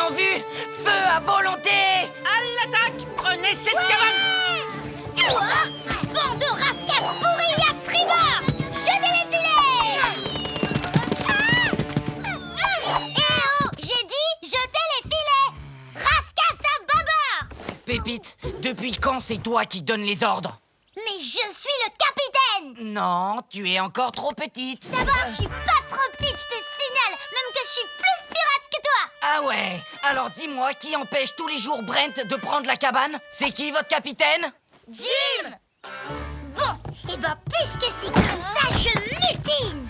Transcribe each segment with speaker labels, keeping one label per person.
Speaker 1: en vue! Feu à volonté!
Speaker 2: À l'attaque! Prenez cette cabane!
Speaker 3: Bande de rascasses pourris à tribord! Jetez les filets! Eh oh! J'ai dit jetez les filets! Rascasse à bâbord!
Speaker 1: Pépite, depuis quand c'est toi qui donnes les ordres?
Speaker 3: Mais je suis le capitaine!
Speaker 1: Non, tu es encore trop petite.
Speaker 3: D'abord, je suis pas trop petite, je te signale, même que je suis plus pirate que toi!
Speaker 1: Ah ouais? Alors dis-moi, qui empêche tous les jours Brent de prendre la cabane? C'est qui votre capitaine?
Speaker 3: Jim! Bon, et ben puisque c'est comme ça, je mutine!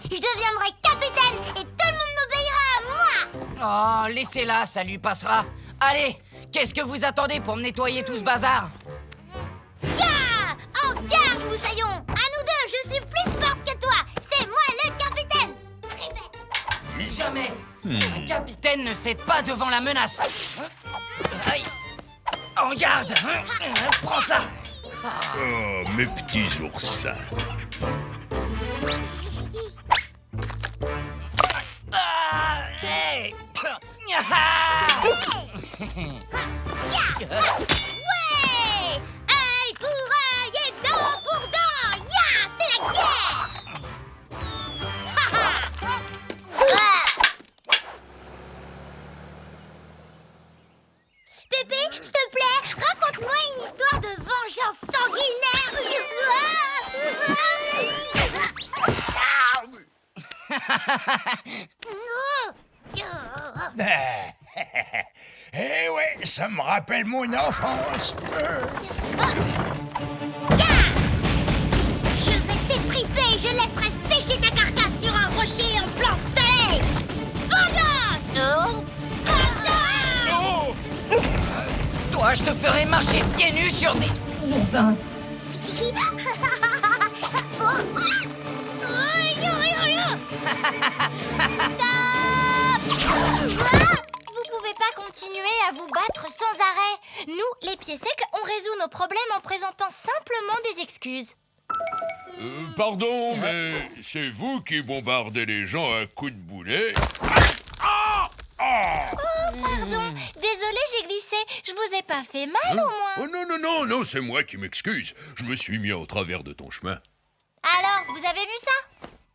Speaker 3: Je deviendrai capitaine et tout le monde m'obéira à moi!
Speaker 1: Oh, laissez-la, ça lui passera. Allez, qu'est-ce que vous attendez pour me nettoyer tout ce bazar?
Speaker 3: Gare! En garde, Moussaillon! À nous deux, je suis plus forte que toi! C'est moi le capitaine! Répète!
Speaker 1: Jamais. Un capitaine ne cède pas devant la menace. Aïe. En garde. Prends ça.
Speaker 4: Oh, mes petits oursins.
Speaker 1: Ah, hey.
Speaker 3: Ya! Ouais! Œil pour œil et dent pour dent! Ya! C'est la guerre! Ha, ha. Ah. Pépé, s'il te plaît, raconte-moi une histoire de vengeance sanguinaire!
Speaker 4: Eh ouais, ça me rappelle mon enfance.
Speaker 3: Je vais t'étriper et je laisserai sécher ta carcasse sur un rocher en plein soleil! Vengeance! Vengeance!
Speaker 4: Oh!
Speaker 1: Toi, je te ferai marcher pieds nus sur des oursins.
Speaker 3: Vous pouvez pas continuer à vous battre sans arrêt. Nous, les pieds secs, on résout nos problèmes en présentant simplement des excuses.
Speaker 4: Pardon, mais c'est vous qui bombardez les gens à coups de boulet?
Speaker 3: Pardon, désolé, j'ai glissé. Je vous ai pas fait mal au moins.
Speaker 4: Oh non, non, non, non, c'est moi qui m'excuse. Je me suis mis au travers de ton chemin.
Speaker 3: Alors, vous avez vu ça?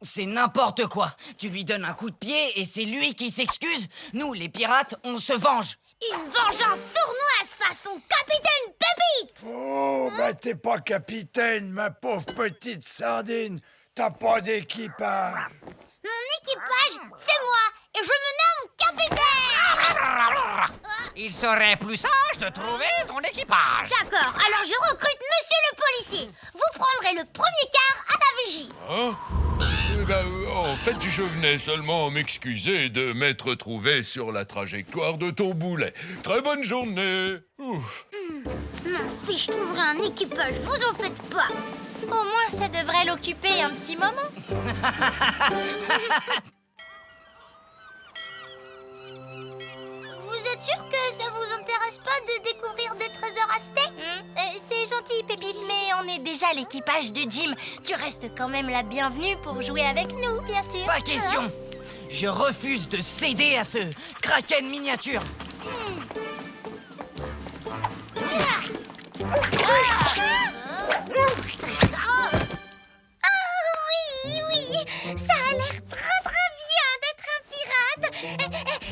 Speaker 1: C'est n'importe quoi. Tu lui donnes un coup de pied et c'est lui qui s'excuse. Nous, les pirates, on se venge.
Speaker 3: Une vengeance sournoise façon Capitaine Pépite!
Speaker 5: Oh, bah t'es pas capitaine, ma pauvre petite sardine. T'as pas d'équipage.
Speaker 3: Mon équipage, c'est moi, et je me nomme Capitaine!
Speaker 1: Il serait plus sage de trouver ton équipage.
Speaker 3: D'accord, alors je recrute monsieur le policier. Vous prendrez le premier quart à la vigie.
Speaker 4: Hein? En fait, je venais seulement m'excuser de m'être trouvé sur la trajectoire de ton boulet. Très bonne journée. Ouf.
Speaker 3: M'en fiche, je trouverai un équipage, vous en faites pas. Au moins, ça devrait l'occuper un petit moment. Vous êtes sûr que ça vous intéresse pas de découvrir des trésors aztèques? C'est gentil, Pépite, mais on est déjà l'équipage de Jim. Tu restes quand même la bienvenue pour jouer avec nous, bien sûr.
Speaker 1: Pas question. Je refuse de céder à ce kraken miniature.
Speaker 3: Oui, ça a l'air très bien d'être un pirate.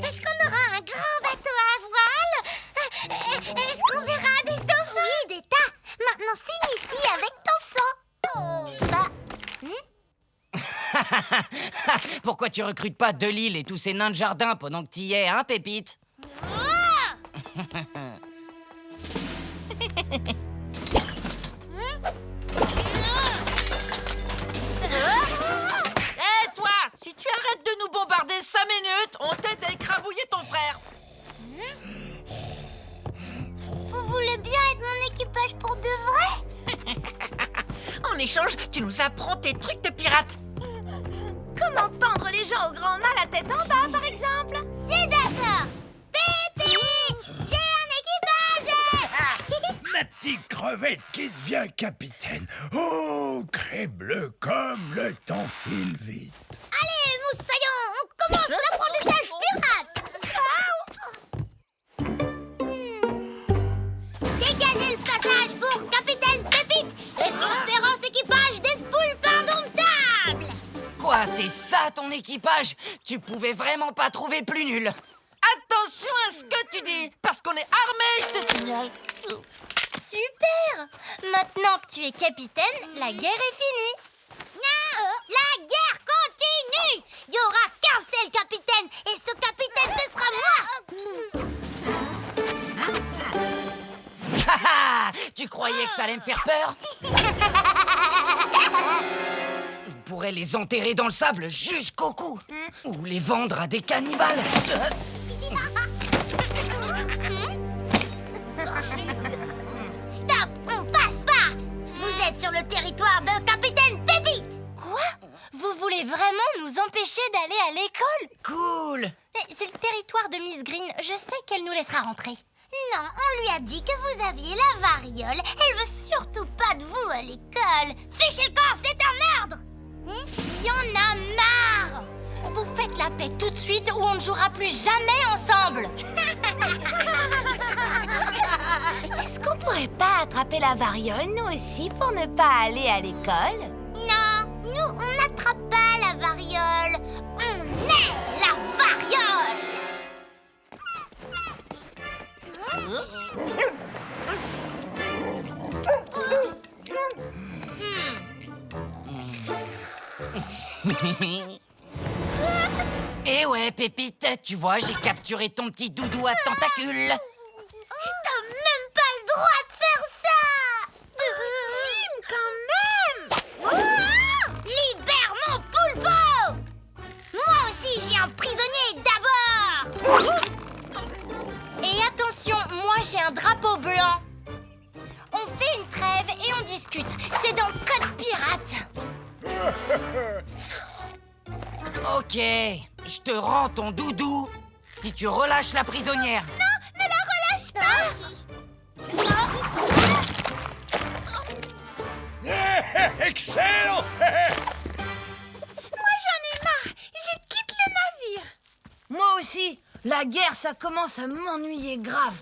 Speaker 3: Est-ce qu'on aura un grand bateau à voile? Est-ce qu'on verra des dauphins? Oui, des tas. Maintenant, signe ici avec ton sang.
Speaker 1: Pourquoi tu recrutes pas Delille et tous ces nains de jardin pendant que t'y es, hein, Pépite?
Speaker 2: Hé, toi! Si tu arrêtes de nous bombarder 5 minutes, on t'aide à écrabouiller ton frère!
Speaker 3: Vous voulez bien être mon équipage pour de vrai?
Speaker 2: En échange, tu nous apprends tes trucs de pirate! Comment pendre les gens au grand mât la tête en bas, par exemple?
Speaker 3: C'est d'accord. Pépi, j'ai un équipage.
Speaker 5: La petite crevette qui devient capitaine. Oh, crée-bleu, comme le temps file vite.
Speaker 3: Allez, Moussaillon, on commence l'apprentissage pirate.
Speaker 1: équipage. Tu pouvais vraiment pas trouver plus nul.
Speaker 2: Attention à ce que tu dis, parce qu'on est armés, je te signale.
Speaker 3: Super! Maintenant que tu es capitaine, la guerre est finie. Non! La guerre continue! Il y aura qu'un seul capitaine, et ce capitaine, ce sera moi!
Speaker 1: Haha, tu croyais que ça allait me faire peur? On pourrait les enterrer dans le sable jusqu'au cou. Ou les vendre à des cannibales.
Speaker 3: Stop! On passe pas! Vous êtes sur le territoire de Capitaine Pépite! Quoi? Vous voulez vraiment nous empêcher d'aller à l'école?
Speaker 1: Cool.
Speaker 3: Mais c'est le territoire de Miss Green. Je sais qu'elle nous laissera rentrer. Non, on lui a dit que vous aviez la variole. Elle veut surtout pas de vous à l'école. Fichez le camp, c'est un ordre! Il y en a marre! Vous faites la paix tout de suite ou on ne jouera plus jamais ensemble! Est-ce qu'on pourrait pas attraper la variole, nous aussi, pour ne pas aller à l'école? Non, nous, on n'attrape pas la variole. On est la variole!
Speaker 1: Eh ouais, Pépite, tu vois, j'ai capturé ton petit doudou à tentacules.
Speaker 3: T'as même pas le droit de faire ça! Tim, quand même! Libère mon poulpo! Moi aussi, j'ai un prisonnier d'abord! Et attention, moi j'ai un drapeau blanc. On fait une trêve et on discute. C'est dans Code Pirate.
Speaker 1: Ok, je te rends ton doudou si tu relâches la prisonnière.
Speaker 3: Non, ne la relâche pas!
Speaker 5: Excellent!
Speaker 2: Moi, j'en ai marre. Je quitte le navire. Moi aussi. La guerre, ça commence à m'ennuyer grave.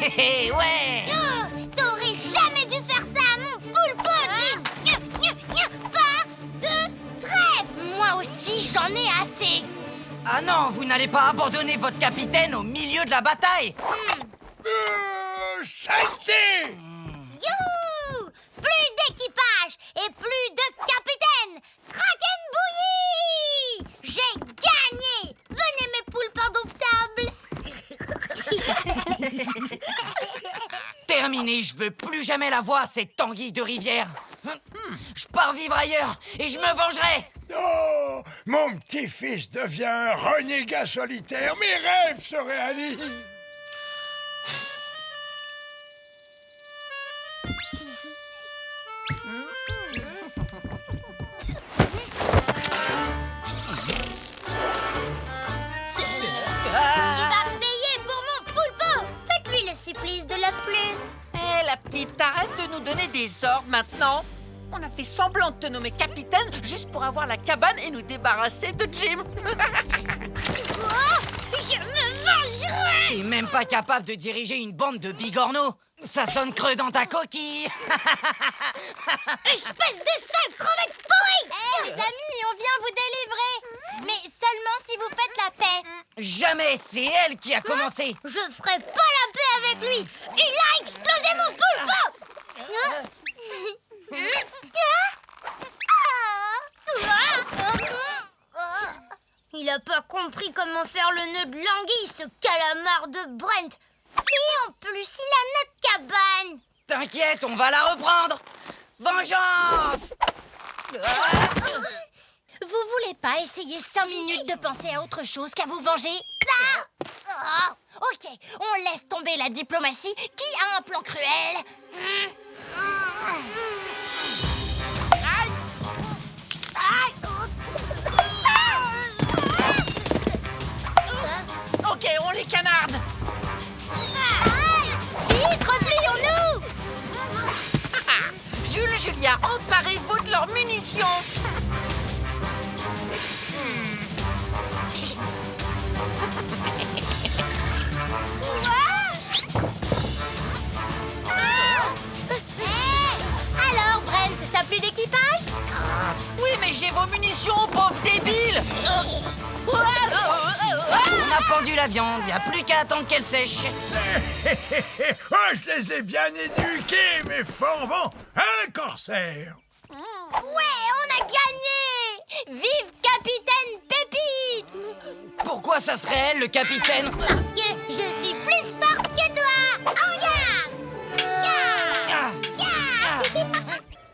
Speaker 1: Hé hé, ouais.
Speaker 3: Oh, t'aurais jamais dû faire ça à mon poulpo, Jim! Pas de trêve! Moi aussi, j'en ai assez!
Speaker 1: Ah non, vous n'allez pas abandonner votre capitaine au milieu de la bataille.
Speaker 5: Saleté!
Speaker 3: Youhou! Plus d'équipage et plus de capitaine! Kraken bouilli! J'ai gagné! Venez mes poulpes indomptables!
Speaker 1: Terminé, je veux plus jamais la voir, cette Tanguy de rivière. Je pars vivre ailleurs et je me vengerai.
Speaker 5: Oh, mon petit-fils devient un renégat solitaire. Mes rêves se réalisent.
Speaker 3: Tu vas payer pour mon poulpo! Faites-lui le supplice de la plume!
Speaker 2: Eh, la petite, arrête de nous donner des ordres maintenant. On a fait semblant de te nommer capitaine juste pour avoir la cabane et nous débarrasser de Jim.
Speaker 3: Oh, je me vengerai!
Speaker 1: T'es même pas capable de diriger une bande de bigorneaux. Ça sonne creux dans ta coquille.
Speaker 3: Espèce de sale crevette pourrie! Les amis, on vient vous délivrer! Mais seulement si vous faites la paix!
Speaker 1: Jamais, c'est elle qui a commencé.
Speaker 3: Je ferai pas la paix avec lui! Il a explosé mon poulpo! Il a pas compris comment faire le nœud de l'anguille, ce calamar de Brent! Et en plus, il a notre cabane!
Speaker 1: T'inquiète, on va la reprendre. Vengeance.
Speaker 3: Vous voulez pas essayer 5 minutes de penser à autre chose qu'à vous venger? Ok, on laisse tomber la diplomatie. Qui a un plan cruel?
Speaker 2: Ok, on les canarde.
Speaker 3: Vite, replions-nous!
Speaker 2: Jules, Julia, emparez-vous de leurs munitions.
Speaker 3: plus d'équipage?
Speaker 1: Oui, mais j'ai vos munitions, pauvre débile. On a pendu la viande, y a plus qu'à attendre qu'elle sèche.
Speaker 5: Oh, je les ai bien éduqués, mes fourbons. Hein, corsaire?
Speaker 3: Ouais, on a gagné! Vive Capitaine Pépite!
Speaker 1: Pourquoi ça serait elle, le capitaine?
Speaker 3: Parce que je suis plus forte que toi! En garde!
Speaker 1: Ah.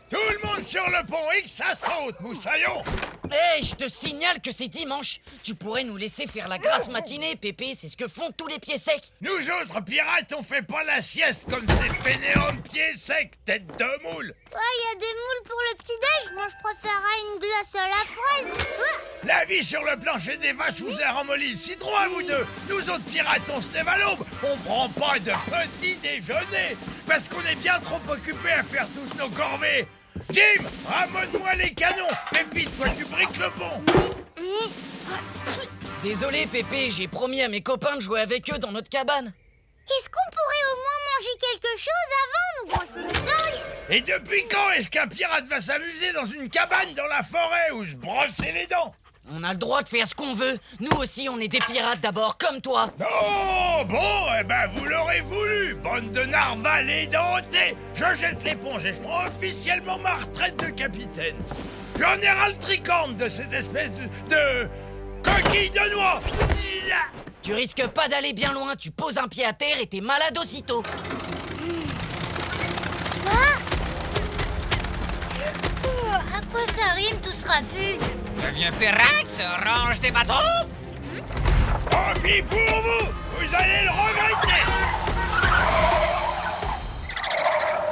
Speaker 5: Tout le monde sur le pont et que ça saute, moussaillon!
Speaker 1: Hé, je te signale que c'est dimanche. Tu pourrais nous laisser faire la grasse matinée, Pépé, c'est ce que font tous les pieds secs.
Speaker 5: Nous autres pirates, on fait pas la sieste comme ces fainéants de pieds secs, tête de moule!
Speaker 3: Ouais, y a des moules pour le petit-déj. Moi, je préférerais une glace à la fraise.
Speaker 5: La vie sur le plancher des vaches vous a ramolli le citron à vous deux! Nous autres pirates, on se lève à l'aube! On prend pas de petit déjeuner! Parce qu'on est bien trop occupés à faire toutes nos corvées! Jim, ramène-moi les canons! Pépite, toi tu briques le pont!
Speaker 1: Désolé, Pépé, j'ai promis à mes copains de jouer avec eux dans notre cabane.
Speaker 3: Est-ce qu'on pourrait au moins manger quelque chose avant nous brosser les dents?
Speaker 5: Et depuis quand est-ce qu'un pirate va s'amuser dans une cabane dans la forêt ou se brosser les dents?
Speaker 1: On a le droit de faire ce qu'on veut. Nous aussi, on est des pirates d'abord, comme toi.
Speaker 5: Oh, bon, eh ben vous l'aurez voulu, bande de narvals édentés! Je jette l'éponge et je prends officiellement ma retraite de capitaine. J'en ai ras le tricorne de cette espèce de coquille de noix!
Speaker 1: Tu risques pas d'aller bien loin, tu poses un pied à terre et t'es malade aussitôt.
Speaker 3: À quoi ça rime tout ce raffut?
Speaker 2: Deviens pirate, range tes bateaux.
Speaker 5: Tant pis pour vous! Vous allez le regretter!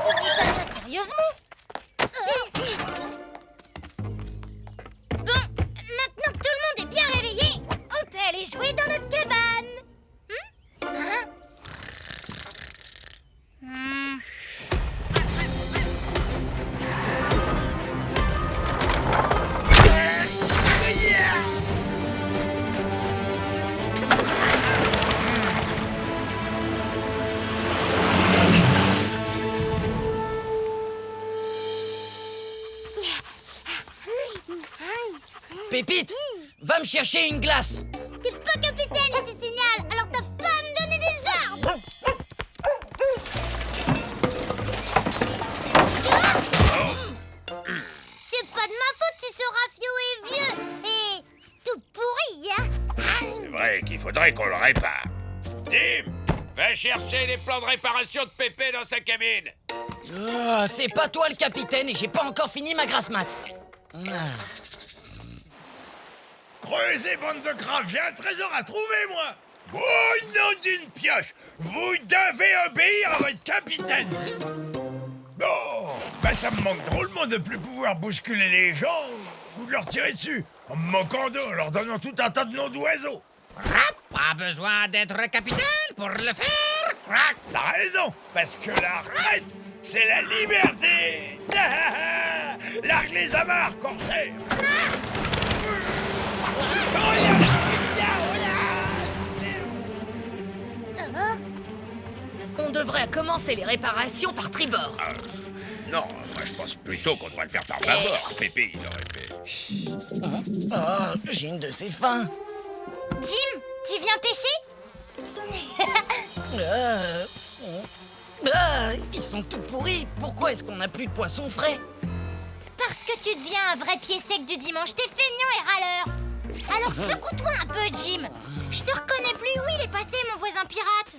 Speaker 3: Il dit pas ça sérieusement? Bon, maintenant que tout le monde est bien réveillé, on peut aller jouer dans notre cabane. Hein?
Speaker 1: Pépite, va me chercher une glace.
Speaker 3: T'es pas capitaine, je te signale, alors t'as pas à me donner des ordres. C'est pas de ma faute si ce rafio est vieux et tout pourri, hein.
Speaker 5: C'est vrai qu'il faudrait qu'on le répare. Tim, va chercher les plans de réparation de Pépé dans sa cabine.
Speaker 1: Ah, c'est pas toi le capitaine et j'ai pas encore fini ma grasse mat.
Speaker 5: Creusez, bande de craves, j'ai un trésor à trouver, moi! Oh, nom d'une pioche! Vous devez obéir à votre capitaine! Oh, bah ça me manque drôlement de plus pouvoir bousculer les gens ou de leur tirer dessus, en me moquant d'eux, en leur donnant tout un tas de noms d'oiseaux.
Speaker 2: Pas besoin d'être capitaine pour le faire.
Speaker 5: T'as raison, parce que la retraite, c'est la liberté! Largue les amarres, corsaire!
Speaker 6: On devrait commencer les réparations par tribord.
Speaker 5: Non, moi je pense plutôt qu'on devrait le faire par bâbord. Pépé, il aurait fait.
Speaker 1: Oh, j'ai une de ces fins.
Speaker 3: Jim, tu viens pêcher?
Speaker 1: Ils sont tout pourris. Pourquoi est-ce qu'on n'a plus de poissons frais?
Speaker 3: Parce que tu deviens un vrai pied sec du dimanche, t'es feignant et râleur. Alors secoue-toi un peu, Jim. Je te reconnais plus, où il est passé, mon voisin pirate?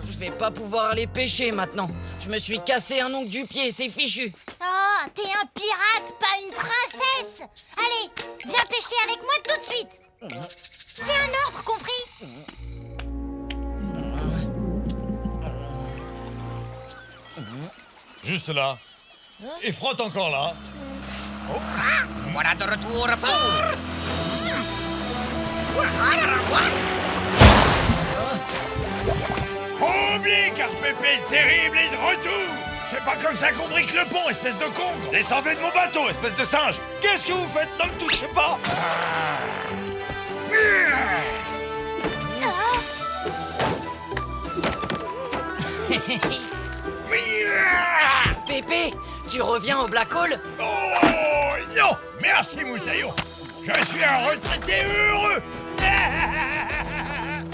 Speaker 1: Je vais pas pouvoir aller pêcher maintenant. Je me suis cassé un ongle du pied, c'est fichu.
Speaker 3: Oh, t'es un pirate, pas une princesse. Allez, viens pêcher avec moi tout de suite. C'est un ordre, compris?
Speaker 5: Juste là. Et frotte encore là.
Speaker 2: Voilà de retour pour...
Speaker 5: Oublie car Pépé le terrible est de retour. C'est pas comme ça qu'on brique le pont, espèce de con. Descendez de mon bateau, espèce de singe. Qu'est-ce que vous faites? Ne me touchez pas.
Speaker 1: Pépé, tu reviens au Black Hole?
Speaker 5: Oh non! Merci, Moussaillon. Je suis un retraité heureux.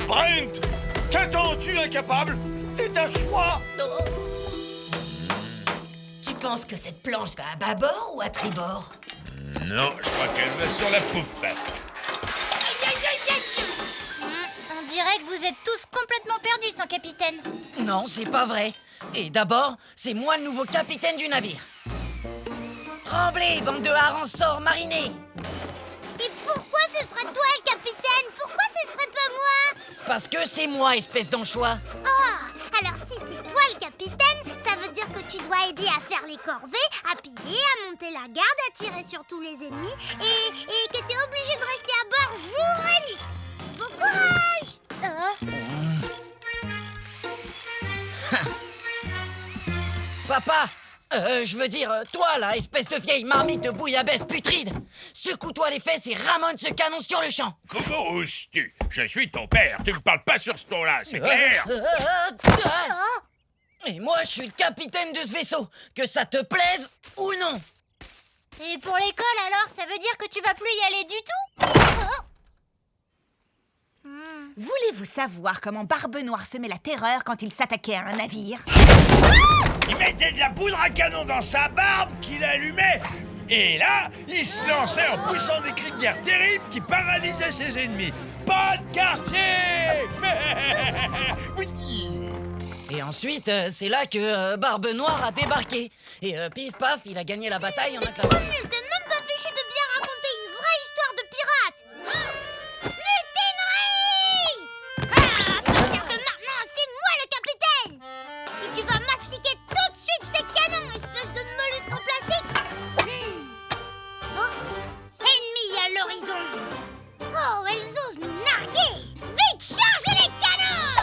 Speaker 7: Brent, qu'attends-tu, incapable? C'est un choix.
Speaker 6: Tu penses que cette planche va à bâbord ou à tribord?
Speaker 5: Non, je crois qu'elle va sur la poupe.
Speaker 3: On dirait que vous êtes tous complètement perdus sans capitaine.
Speaker 1: Non, c'est pas vrai. Et d'abord, c'est moi le nouveau capitaine du navire. Tremblez, bande de harençors marinés!
Speaker 3: Et pourquoi ce serait toi le capitaine? Pourquoi ce serait pas moi?
Speaker 1: Parce que c'est moi, espèce d'anchois.
Speaker 3: Oh, alors si c'est toi le capitaine, ça veut dire que tu dois aider à faire les corvées, à piller, à monter la garde, à tirer sur tous les ennemis et que t'es obligé de rester à bord jour et nuit. Bon courage!
Speaker 1: Papa, je veux dire, toi là, espèce de vieille marmite de bouillabaisse putride, secoue-toi les fesses et ramène ce canon sur le champ.
Speaker 5: Comment oses-tu? Je suis ton père. Tu me parles pas sur ce ton-là, c'est clair?
Speaker 1: Et moi, je suis le capitaine de ce vaisseau, que ça te plaise ou non.
Speaker 3: Et pour l'école alors, ça veut dire que tu vas plus y aller du tout?
Speaker 2: Voulez-vous savoir comment Barbe Noire semait la terreur quand il s'attaquait à un navire?
Speaker 5: Il mettait de la poudre à canon dans sa barbe qu'il allumait. Et là, il se lançait en poussant des cris de guerre terribles qui paralysaient ses ennemis. Pas de quartier! Oui.
Speaker 1: Et ensuite, c'est là que Barbe Noire a débarqué. Et pif paf, il a gagné la bataille en un clap.
Speaker 3: Trop nul, t'es même pas fichu de bien raconter une vraie histoire de pirate. Mutinerie! À partir de maintenant, c'est moi le capitaine! Et tu vas mastiquer tout de suite ces canons, espèce de mollusque en plastique! Oh! Ennemi à l'horizon! Oh, elles osent nous narguer! Vite, chargez les canons!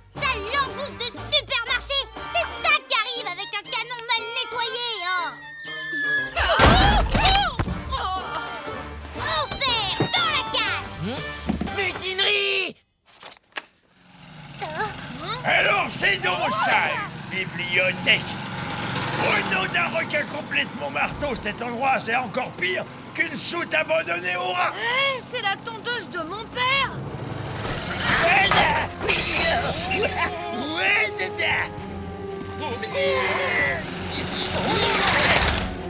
Speaker 3: Sale langouste de supermarché! C'est ça qui arrive avec un canon mal nettoyé, Enfer dans la cage!
Speaker 1: Mutinerie!
Speaker 5: Alors c'est donc ça, une bibliothèque. Au nom d'un requin complètement marteau, cet endroit c'est encore pire qu'une soute abandonnée au rat.
Speaker 2: C'est la tondeuse de mon père.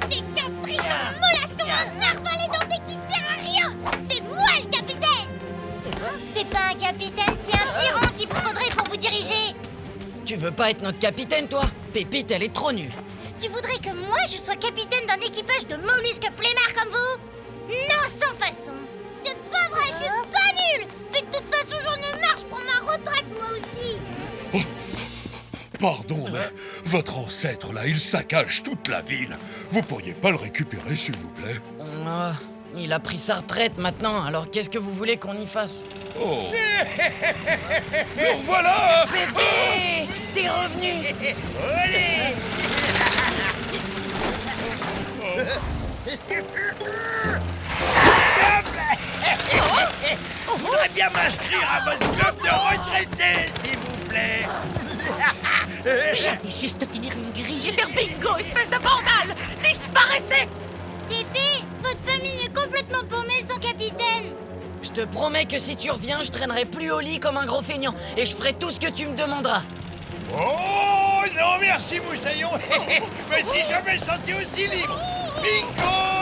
Speaker 3: T'es qu'un trident mollasson, un narval édenté qui sert à rien! C'est moi le capitaine! C'est pas un capitaine, c'est un tyran qu'il vous faudrait pour vous diriger!
Speaker 1: Tu veux pas être notre capitaine, toi? Pépite, elle est trop nulle.
Speaker 3: Tu voudrais que moi je sois capitaine d'un équipage de mollusques flemmards comme vous? Non, sans façon! C'est pas vrai, je suis pas nulle! Mais de toute façon, j'en ai marre, je prends ma retraite moi aussi!
Speaker 4: Pardon, mais votre ancêtre, là, il saccage toute la ville. Vous pourriez pas le récupérer, s'il vous plaît?
Speaker 1: Ah, il a pris sa retraite maintenant, alors qu'est-ce que vous voulez qu'on y fasse?
Speaker 4: Oh. Nous voilà!
Speaker 1: Pépé! T'es revenu!
Speaker 5: Allez! Je voudrais bien m'inscrire à votre club de retraités, s'il vous plaît.
Speaker 6: J'allais juste finir une grille et faire bingo, espèce de vandale! Disparaissez!
Speaker 3: Pépé, votre famille est complètement paumée sans capitaine!
Speaker 1: Je te promets que si tu reviens, je traînerai plus au lit comme un gros feignant et je ferai tout ce que tu me demanderas.
Speaker 5: Oh non, merci Moussaillon. Je me suis jamais senti aussi libre. Bingo!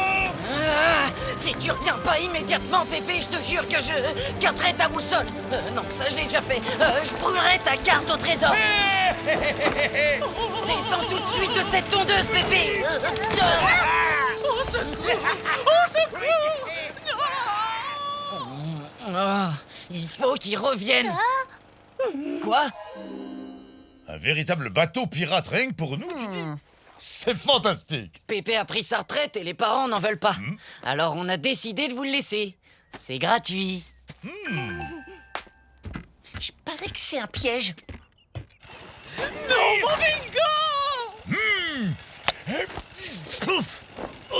Speaker 1: Ah, si tu reviens pas immédiatement, Pépé, je te jure que je casserai ta boussole. Non, ça je l'ai déjà fait. Je brûlerai ta carte au trésor. Descends tout de suite de cette tondeuse, Pépé. Ah, il faut qu'il revienne. Quoi?
Speaker 7: Un véritable bateau pirate rien que pour nous, tu dis? C'est fantastique.
Speaker 1: Pépé a pris sa retraite et les parents n'en veulent pas. Alors on a décidé de vous le laisser. C'est gratuit.
Speaker 6: Je parie que c'est un piège.
Speaker 5: Oh.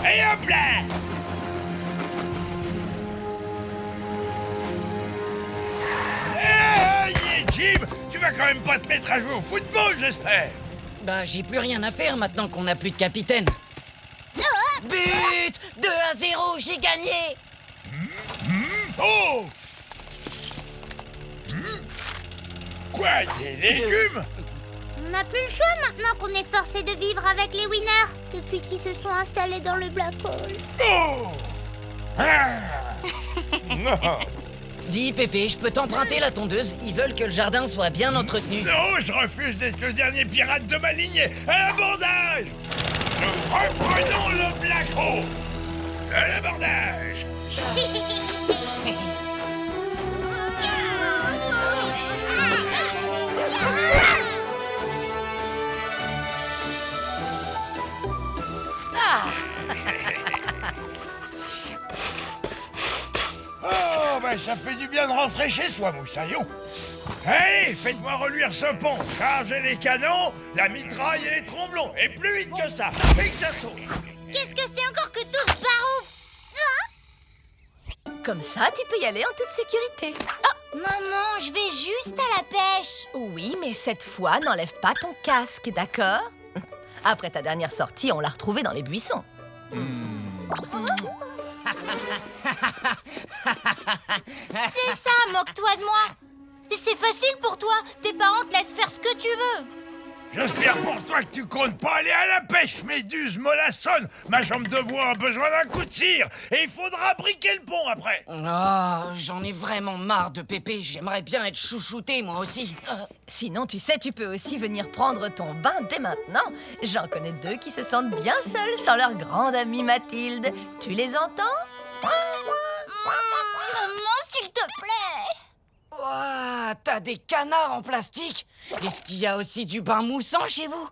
Speaker 5: Et hop là! Hey, Jim, tu vas quand même pas te mettre à jouer au football, j'espère.
Speaker 1: Bah, j'ai plus rien à faire maintenant qu'on n'a plus de capitaine. But! 2-0, j'ai gagné!
Speaker 5: Oh! Quoi, des légumes?
Speaker 3: On n'a plus le choix maintenant qu'on est forcé de vivre avec les winners depuis qu'ils se sont installés dans le Black Hole.
Speaker 5: Oh! Ah!
Speaker 1: Dis, Pépé, je peux t'emprunter la tondeuse? Ils veulent que le jardin soit bien entretenu.
Speaker 5: Non, je refuse d'être le dernier pirate de ma lignée. À l'abordage! Nous reprenons le Black Hole. À l'abordage! Oh, ben ça fait du bien de rentrer chez soi, Moussaillon. Allez, faites-moi reluire ce pont. Chargez les canons, la mitraille et les tromblons. Et plus vite que ça. Et que ça saute.
Speaker 3: Qu'est-ce que c'est encore que tout ce barouf?
Speaker 2: Comme ça, tu peux y aller en toute sécurité.
Speaker 3: Maman, je vais juste à la pêche.
Speaker 2: Oui, mais cette fois, n'enlève pas ton casque, d'accord? Après ta dernière sortie, on l'a retrouvé dans les buissons.
Speaker 3: C'est ça, moque-toi de moi. C'est facile pour toi. Tes parents te laissent faire ce que tu veux.
Speaker 5: J'espère pour toi que tu comptes pas aller à la pêche, méduse mollassonne. Ma jambe de bois a besoin d'un coup de cire. Et il faudra briquer le pont après.
Speaker 1: Oh, j'en ai vraiment marre de Pépé. J'aimerais bien être chouchouté, moi aussi.
Speaker 2: Sinon, tu sais, tu peux aussi venir prendre ton bain dès maintenant. J'en connais 2 qui se sentent bien seuls sans leur grande amie Mathilde. Tu les entends?
Speaker 3: Maman, s'il te plaît.
Speaker 1: Ouah, t'as des canards en plastique? Est-ce qu'il y a aussi du bain moussant chez vous?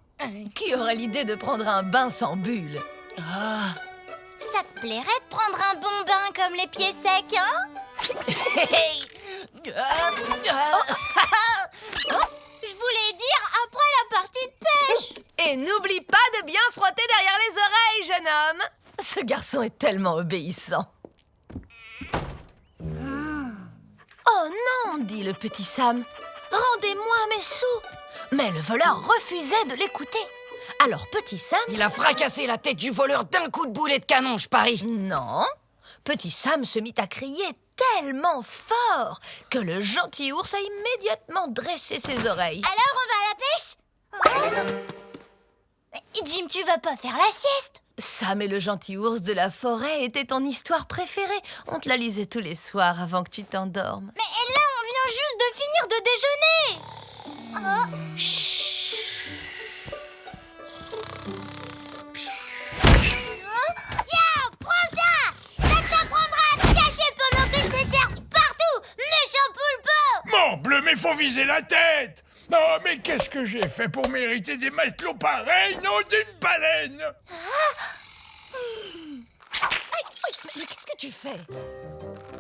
Speaker 2: Qui aurait l'idée de prendre un bain sans bulle?
Speaker 1: Ah.
Speaker 3: Ça te plairait de prendre un bon bain comme les pieds secs, hein? Je voulais dire après la partie de pêche.
Speaker 2: Et n'oublie pas de bien frotter derrière les oreilles, jeune homme. Ce garçon est tellement obéissant. Oh non, dit le petit Sam. Rendez-moi mes sous. Mais le voleur refusait de l'écouter. Alors petit Sam...
Speaker 1: Il a fracassé la tête du voleur d'un coup de boulet de canon, je parie.
Speaker 2: Non. Petit Sam se mit à crier tellement fort que le gentil ours a immédiatement dressé ses oreilles.
Speaker 3: Alors, on va à la pêche? Jim, tu vas pas faire la sieste?
Speaker 2: Sam et le gentil ours de la forêt était ton histoire préférée. On te la lisait tous les soirs avant que tu t'endormes.
Speaker 3: Mais là, on vient juste de finir de déjeuner. Chut. Tiens, prends ça. Ça t'apprendra à te cacher pendant que je te cherche partout, méchant poulpeau.
Speaker 5: Morbleu, mais faut viser la tête. Non, mais qu'est-ce que j'ai fait pour mériter des matelots pareils, non d'une baleine?
Speaker 2: Mais qu'est-ce que tu fais?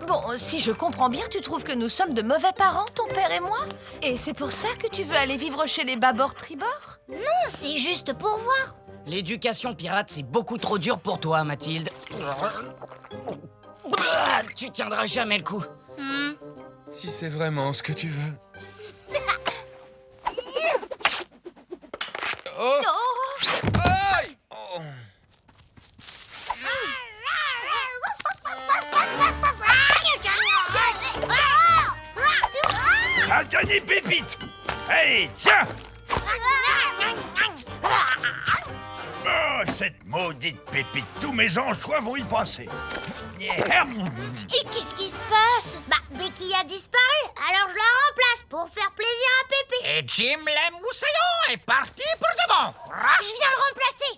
Speaker 2: Bon, si je comprends bien, tu trouves que nous sommes de mauvais parents, ton père et moi? Et c'est pour ça que tu veux aller vivre chez les bâbord-tribord?
Speaker 3: Non, c'est juste pour voir.
Speaker 1: L'éducation pirate, c'est beaucoup trop dur pour toi, Mathilde. Tu tiendras jamais le coup.
Speaker 4: Si c'est vraiment ce que tu veux. Oh! Aïe! Oh.
Speaker 5: Ça donne des pépites. Hey, tiens. Oh, cette maudite pépite. Tous mes anchois vont y passer.
Speaker 3: Et qu'est-ce qui se passe? Bah, Becky a disparu, alors je la remplace pour faire plaisir à Pépé.
Speaker 6: Et Jim le Moussaillon est parti pour de bon.
Speaker 3: Je viens le remplacer.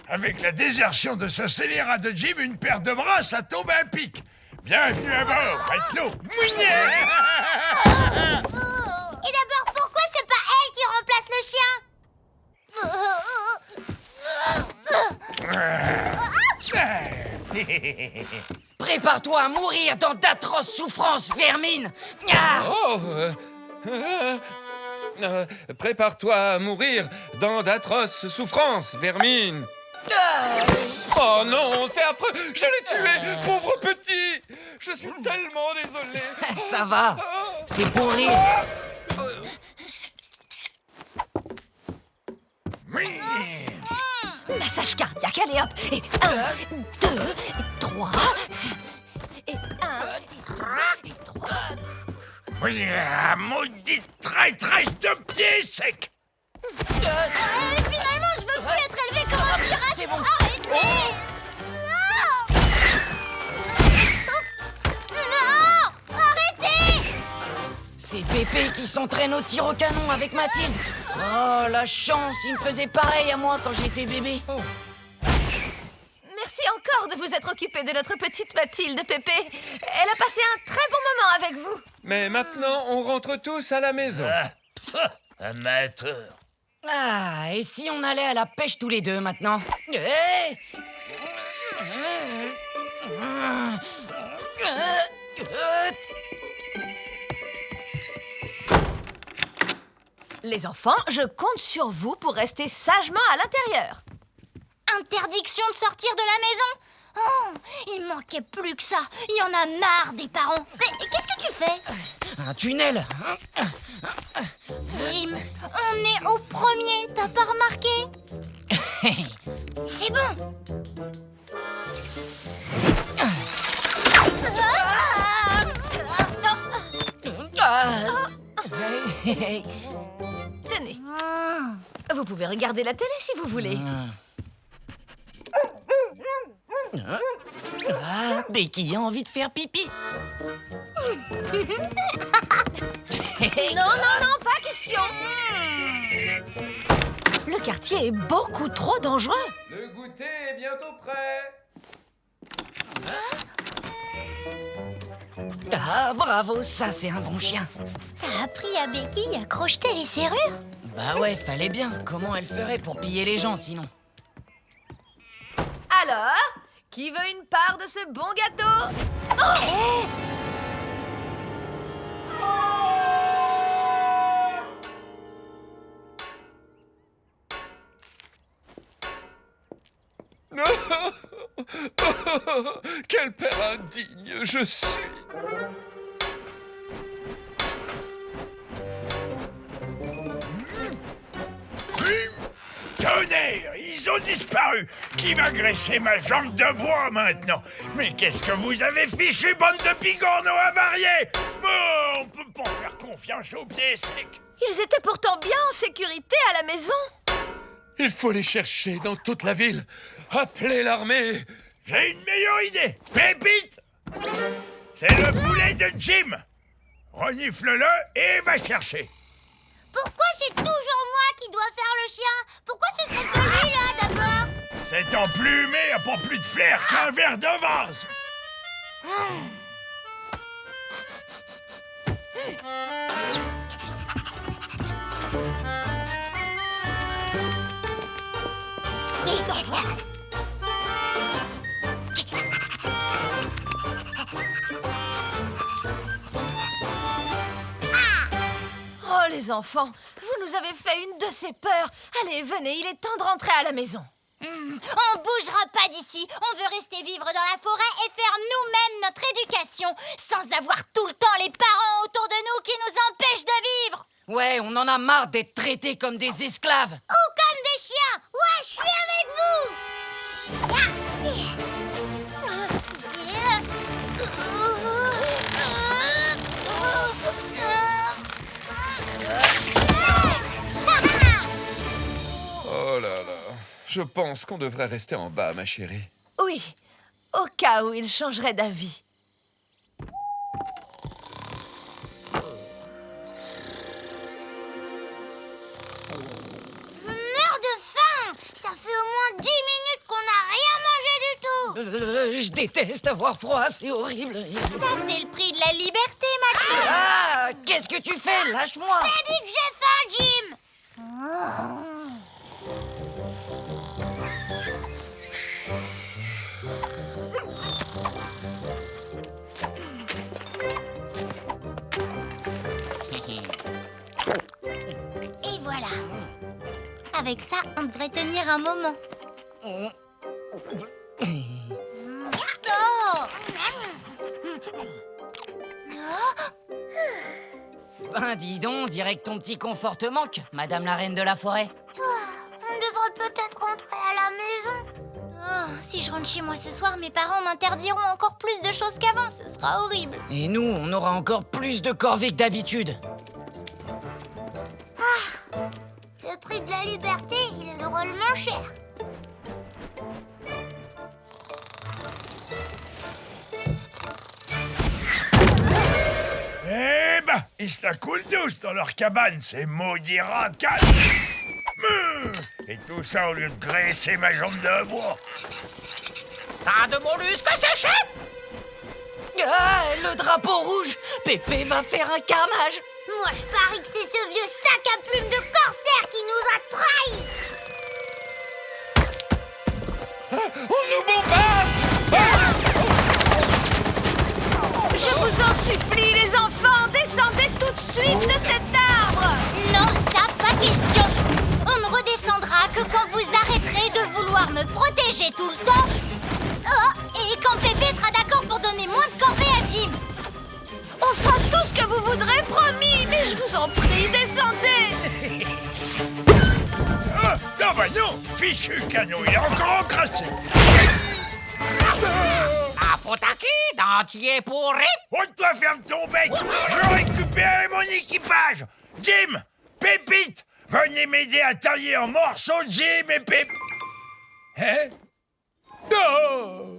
Speaker 5: Avec la désertion de ce scélérat de Jim, une paire de bras, ça tombe à pic. Bienvenue à bord, matelot.
Speaker 3: Et d'abord, pourquoi c'est pas elle qui remplace le chien?
Speaker 1: Prépare-toi à mourir dans d'atroces souffrances, vermine. Nya.
Speaker 4: Oh, prépare-toi à mourir dans d'atroces souffrances, vermine. Oh non, c'est affreux. Je l'ai tué, pauvre petit. Je suis tellement désolé.
Speaker 1: Ça va, c'est pour rire.
Speaker 2: Massage cardiaque, allez hop. Et 1, 2, 3. Et 1, 3.
Speaker 5: Oui, maudite traîtresse de pied sec.
Speaker 3: Finalement, je veux plus être élevé comme un pirate.
Speaker 1: C'est bon.
Speaker 3: Arrêtez. Non, arrêtez.
Speaker 1: C'est Pépé qui s'entraîne au tir au canon avec Mathilde. Oh, la chance, il me faisait pareil à moi quand j'étais bébé.
Speaker 2: Merci encore de vous être occupé de notre petite Mathilde, Pépé. Elle a passé un très bon moment avec vous.
Speaker 4: Mais maintenant, on rentre tous à la maison.
Speaker 5: Amateur.
Speaker 1: Ah, et si on allait à la pêche tous les deux maintenant? Hey.
Speaker 2: Les enfants, je compte sur vous pour rester sagement à l'intérieur.
Speaker 3: Interdiction de sortir de la maison. Oh, il manquait plus que ça. Il y en a marre des parents. Mais qu'est-ce que tu fais?
Speaker 1: Un tunnel.
Speaker 3: Jim, on est au premier, t'as pas remarqué? C'est bon.
Speaker 2: Tenez. Vous pouvez regarder la télé si vous voulez.
Speaker 1: Ah, Becky a envie de faire pipi.
Speaker 2: Non, pas question. Le quartier est beaucoup trop dangereux.
Speaker 4: Le goûter est bientôt prêt.
Speaker 1: Ah, bravo, ça c'est un bon chien.
Speaker 3: T'as appris à Becky à crocheter les serrures?
Speaker 1: Bah ouais, fallait bien. Comment elle ferait pour piller les gens sinon?
Speaker 2: Alors, qui veut une part de ce bon gâteau?
Speaker 4: Quel père indigne je suis.
Speaker 5: Tonnerre, ils ont disparu. Qui va graisser ma jambe de bois maintenant? Mais qu'est-ce que vous avez fichu, bande de bigorneaux avariés? Oh, on peut pas faire confiance aux pieds secs.
Speaker 2: Ils étaient pourtant bien en sécurité à la maison.
Speaker 4: Il faut les chercher dans toute la ville. Appelez l'armée.
Speaker 5: J'ai une meilleure idée. Pépite, c'est le boulet de Jim. Renifle-le et va chercher.
Speaker 3: Pourquoi c'est toujours moi qui dois faire le chien? Pourquoi ce serait pas lui là d'abord?
Speaker 5: Cet emplumé a pas plus de flair qu'un verre de vase.
Speaker 2: Oh les enfants, vous nous avez fait une de ces peurs. Allez, venez, il est temps de rentrer à la maison.
Speaker 3: On bougera pas d'ici. On veut rester vivre dans la forêt et faire nous-mêmes notre éducation, sans avoir tout le temps les parents autour de nous qui nous empêchent de vivre.
Speaker 1: Ouais, on en a marre d'être traités comme des esclaves.
Speaker 3: Ou comme des chiens. Ouais, je suis avec vous.
Speaker 4: Oh là là. Je pense qu'on devrait rester en bas, ma chérie.
Speaker 2: Oui, au cas où il changerait d'avis.
Speaker 3: Je meurs de faim. Ça fait au moins 10 minutes qu'on n'a rien mangé du tout.
Speaker 1: Je déteste avoir froid, c'est horrible.
Speaker 3: Ça, c'est le prix de la liberté, Mathilde.
Speaker 1: Ah, qu'est-ce que tu fais? Lâche-moi.
Speaker 3: T'as dit que j'ai faim, Jim. Et voilà. Avec ça, on devrait tenir un moment.
Speaker 1: Ben dis donc, dirait que ton petit confort te manque, Madame la Reine de la Forêt.
Speaker 3: On devrait peut-être rentrer à la maison. Oh, si je rentre chez moi ce soir, mes parents m'interdiront encore plus de choses qu'avant. Ce sera horrible.
Speaker 1: Et nous, on aura encore plus de corvées que d'habitude.
Speaker 3: Le prix de la liberté, il est drôlement cher.
Speaker 5: Eh ben, ils se la coulent douce dans leur cabane, ces maudits rats calmes. Et tout ça au lieu de graisser ma jambe de bois.
Speaker 6: Tas de mollusques séchés!
Speaker 1: Ah, le drapeau rouge! Pépé va faire un carnage!
Speaker 3: Moi, je parie que c'est ce vieux sac à plumes de corsaire qui nous a trahis.
Speaker 1: On nous bombarde!
Speaker 2: Je vous en supplie, les enfants, descendez tout de suite de cet arbre!
Speaker 3: Non, ça, pas question. On ne redescendra que quand vous arrêterez de vouloir me protéger tout le temps. Oh, et quand Pépé sera d'accord pour donner moins de corvées à Jim.
Speaker 2: On fera tout ce que vous voudrez, promis, mais je vous en prie, descendez!
Speaker 5: Ah, non, bah non, fichu canon, il est encore encrassé.
Speaker 6: La faute à qui, dentier pourri?
Speaker 5: Oh, toi, ferme ton bec. Je veux récupérer mon équipage. Jim, Pépite, venez m'aider à tailler en morceaux Jim et Pép... Hein? Non!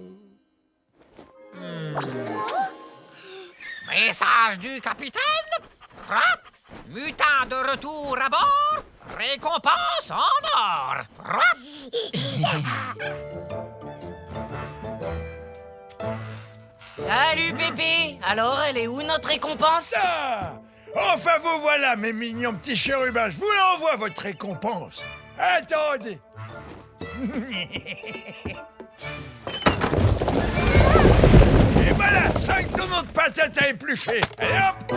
Speaker 6: Message du capitaine. Rap, mutant de retour à bord. Récompense en or. Rap.
Speaker 1: Salut Pépé! Alors, elle est où notre récompense?
Speaker 5: Ah! Enfin, vous voilà, mes mignons petits chérubins. Je vous l'envoie, votre récompense. Attendez. Et voilà, 5 tonneaux de patates à éplucher. Allez hop!